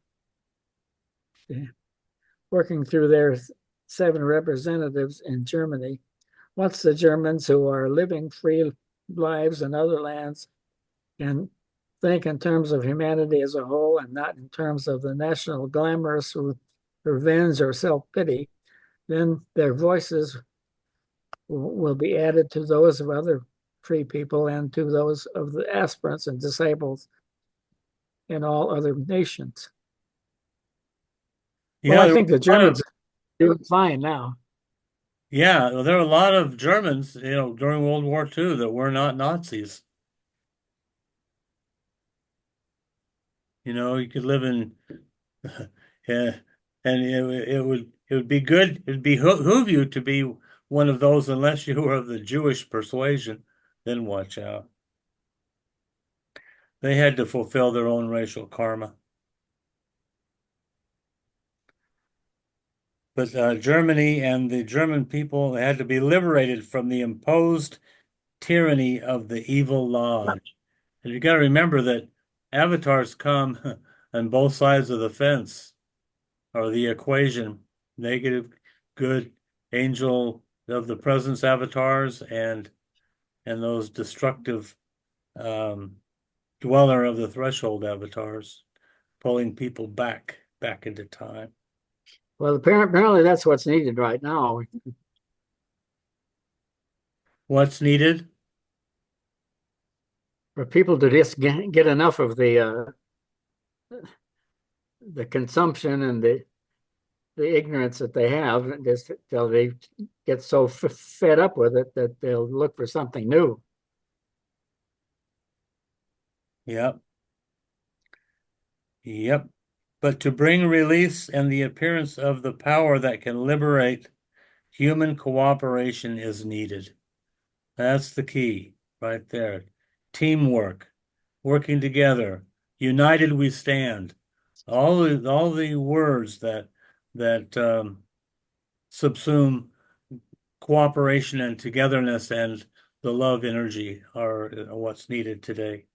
Working through their 7 representatives in Germany, once the Germans who are living free lives in other lands and think in terms of humanity as a whole and not in terms of the national glamorous revenge or self-pity, then their voices will be added to those of other free people and to those of the aspirants and disabled in all other nations. Yeah, Well, I think the Germans are doing fine now. yeah, well, there were a lot of Germans, during World War II that were not Nazis. You could live in, yeah, and it would be good. It'd behoove you to be one of those, unless you were of the Jewish persuasion. Then watch out. They had to fulfill their own racial karma. But Germany and the German people had to be liberated from the imposed tyranny of the evil lodge. And you got to remember that avatars come on both sides of the fence or the equation, negative, good, angel of the presence avatars and those destructive dweller of the threshold avatars, pulling people back into time. Well, apparently that's what's needed right now. What's needed? For people to just get enough of the consumption and the ignorance that they have, just till they get so fed up with it that they'll look for something new. Yep. Yep. But to bring release and the appearance of the power that can liberate, human cooperation is needed. That's the key right there. Teamwork, working together, united we stand. All the words that subsume cooperation and togetherness and the love energy are what's needed today.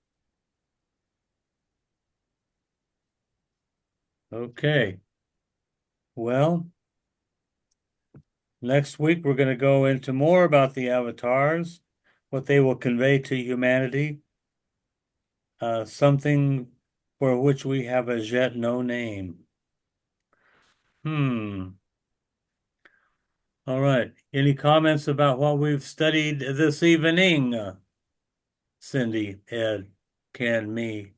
Okay. Well, next week we're going to go into more about the avatars, what they will convey to humanity, something for which we have as yet no name. All right. Any comments about what we've studied this evening? Cindy, Ed, Ken, me.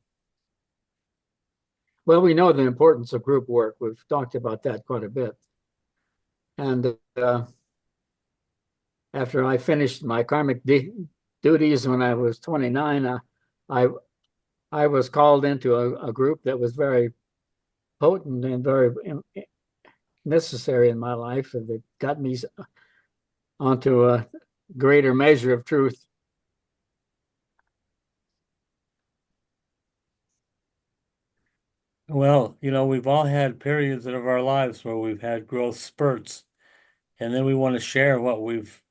Well, we know the importance of group work. We've talked about that quite a bit. And after I finished my karmic duties when I was 29, I was called into a group that was very potent and very necessary in my life, and it got me onto a greater measure of truth. Well, we've all had periods of our lives where we've had growth spurts, and then we want to share what we've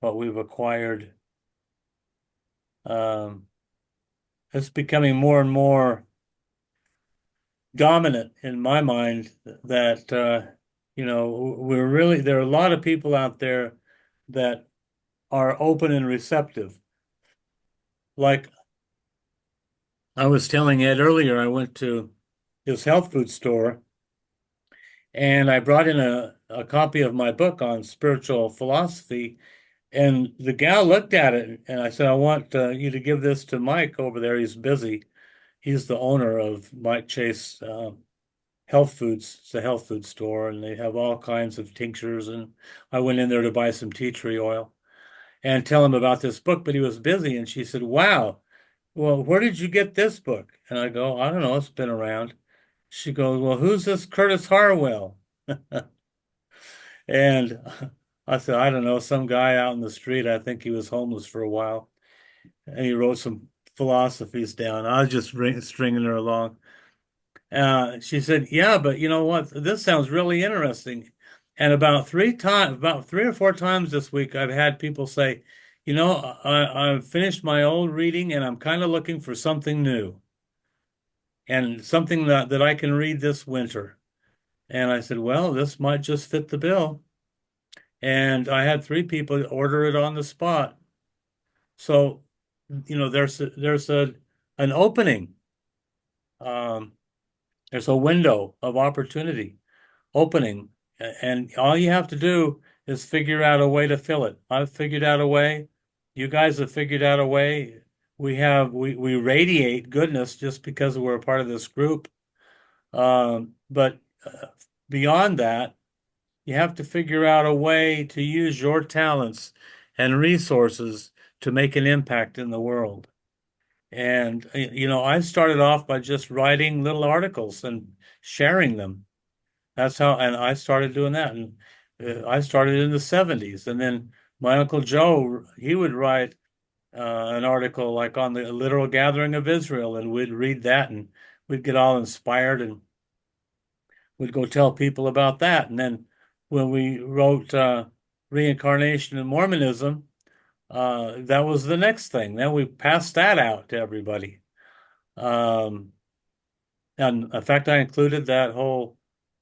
acquired. It's becoming more and more dominant in my mind that there are a lot of people out there that are open and receptive. Like I was telling Ed earlier, I went to his health food store and I brought in a copy of my book on spiritual philosophy. And the gal looked at it and I said, I want you to give this to Mike over there. He's busy. He's the owner of Mike Chase Health Foods. It's a health food store and they have all kinds of tinctures. And I went in there to buy some tea tree oil and tell him about this book, but he was busy. And she said, wow, well, where did you get this book? And I go, I don't know, it's been around. She goes, well, who's this Curtis Harwell? And I said, I don't know, some guy out in the street. I think he was homeless for a while. And he wrote some philosophies down. I was just stringing her along. She said, yeah, but you know what? This sounds really interesting. And about about 3 or 4 times this week, I've had people say, I've finished my old reading and I'm kind of looking for something new and something that I can read this winter. And I said, well, this might just fit the bill. And I had 3 people order it on the spot. So, there's an opening. Um, there's a window of opportunity opening, and all you have to do is figure out a way to fill it. I've figured out a way. You guys have figured out a way. We radiate goodness just because we're a part of this group. But beyond that, you have to figure out a way to use your talents and resources to make an impact in the world. And I started off by just writing little articles and sharing them. That's how, and I started doing that. And I started in the 70s. And then my Uncle Joe, he would write an article like on the literal gathering of Israel, and we'd read that and we'd get all inspired and we'd go tell people about that. And then when we wrote Reincarnation and Mormonism, that was the next thing. Then we passed that out to everybody. Um, and in fact, I included that whole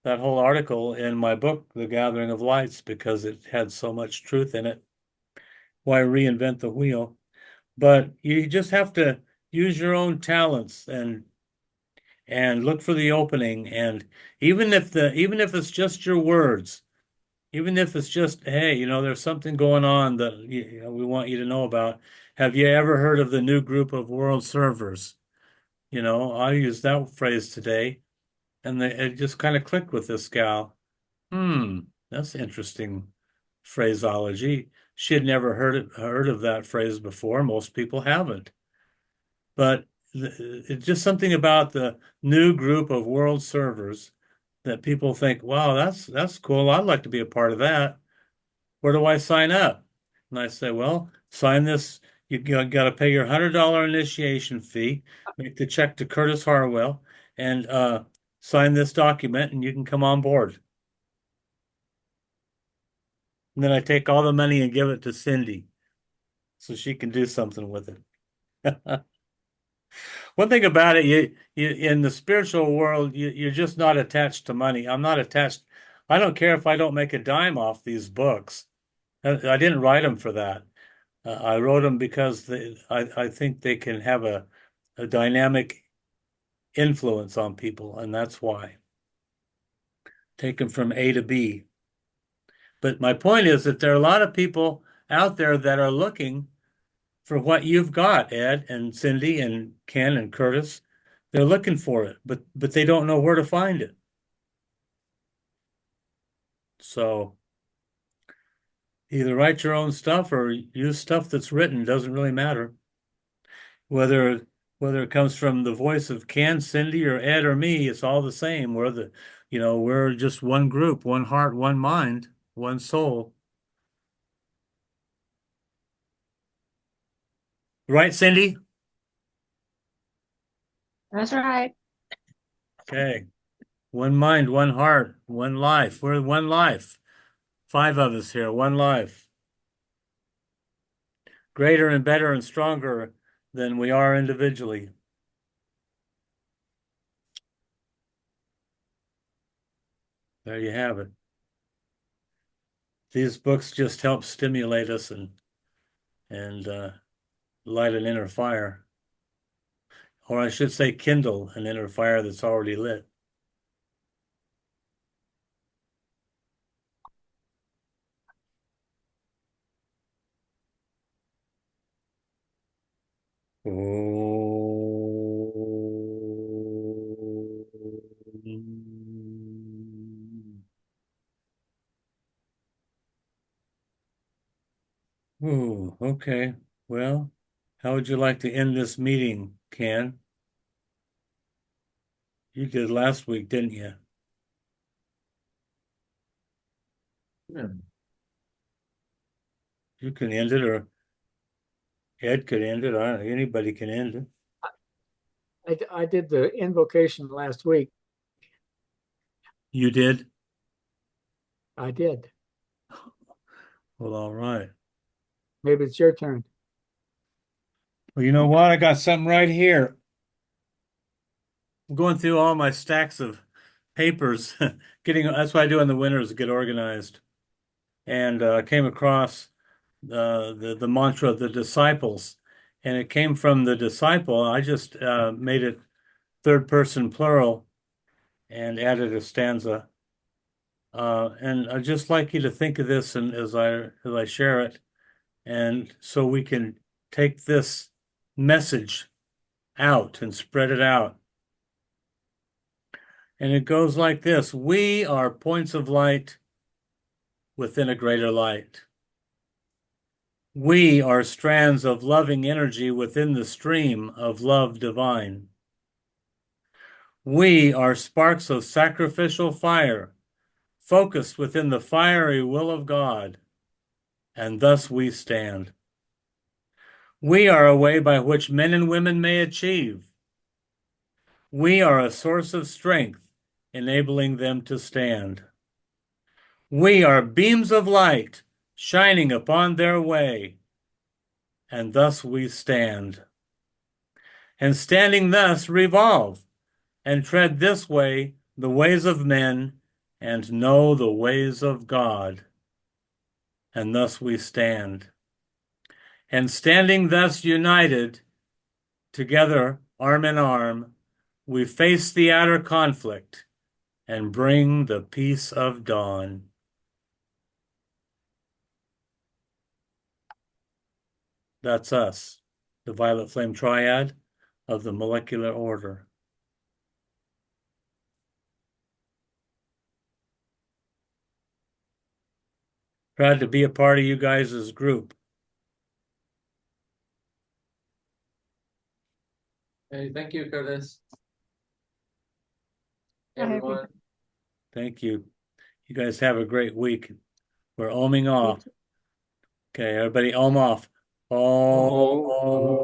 article in my book, The Gathering of Lights, because it had so much truth in it. Why reinvent the wheel? But you just have to use your own talents and look for the opening. And even if it's just your words, even if it's just, hey, there's something going on that we want you to know about. Have you ever heard of the new group of world servers? I used that phrase today, and it just kind of clicked with this gal. That's interesting phraseology. She had never heard of that phrase before. Most people haven't. But it's just something about the new group of world servers that people think, wow, that's cool. I'd like to be a part of that. Where do I sign up? And I say, well, sign this. You got to pay your $100 initiation fee, make the check to Curtis Harwell, and sign this document, and you can come on board. And then I take all the money and give it to Cindy so she can do something with it. One thing about it, you in the spiritual world, you're just not attached to money. I'm not attached. I don't care if I don't make a dime off these books. I didn't write them for that. I wrote them because I think they can have a dynamic influence on people, and that's why. Take them from A to B. But my point is that there are a lot of people out there that are looking for what you've got, Ed and Cindy and Ken and Curtis. They're looking for it, but they don't know where to find it. So either write your own stuff or use stuff that's written. Doesn't really matter. Whether it comes from the voice of Ken, Cindy, or Ed or me, it's all the same. We're just one group, one heart, one mind, one soul. Right, Cindy? That's right. Okay. One mind, one heart, one life. We're one life. 5 of us here, one life. Greater and better and stronger than we are individually. There you have it. These books just help stimulate us and light an inner fire. Or I should say kindle an inner fire that's already lit. Ooh, okay. Well, how would you like to end this meeting, Ken? You did last week, didn't you? Yeah. You can end it, or Ed could end it. Anybody can end it. I did the invocation last week. You did? I did. Well, all right. Maybe it's your turn. Well, you know what? I got something right here. I'm going through all my stacks of papers, that's what I do in the winters, get organized. And came across the mantra of the disciples. And it came from the disciple. I just made it third person plural and added a stanza. And I'd just like you to think of this and as I share it, and so we can take this message out and spread it out. And it goes like this: we are points of light within a greater light. We are strands of loving energy within the stream of love divine. We are sparks of sacrificial fire, focused within the fiery will of God, and thus we stand. We are a way by which men and women may achieve. We are a source of strength, enabling them to stand. We are beams of light, shining upon their way, and thus we stand. And standing thus, revolve, and tread this way the ways of men, and know the ways of God. And thus we stand. And standing thus united, together, arm in arm, we face the outer conflict and bring the peace of dawn. That's us, the Violet Flame Triad of the molecular order. Proud to be a part of you guys' group. Hey, thank you, Curtis. Bye, Everyone. Thank you. You guys have a great week. We're oming off. Okay, everybody om off. Om.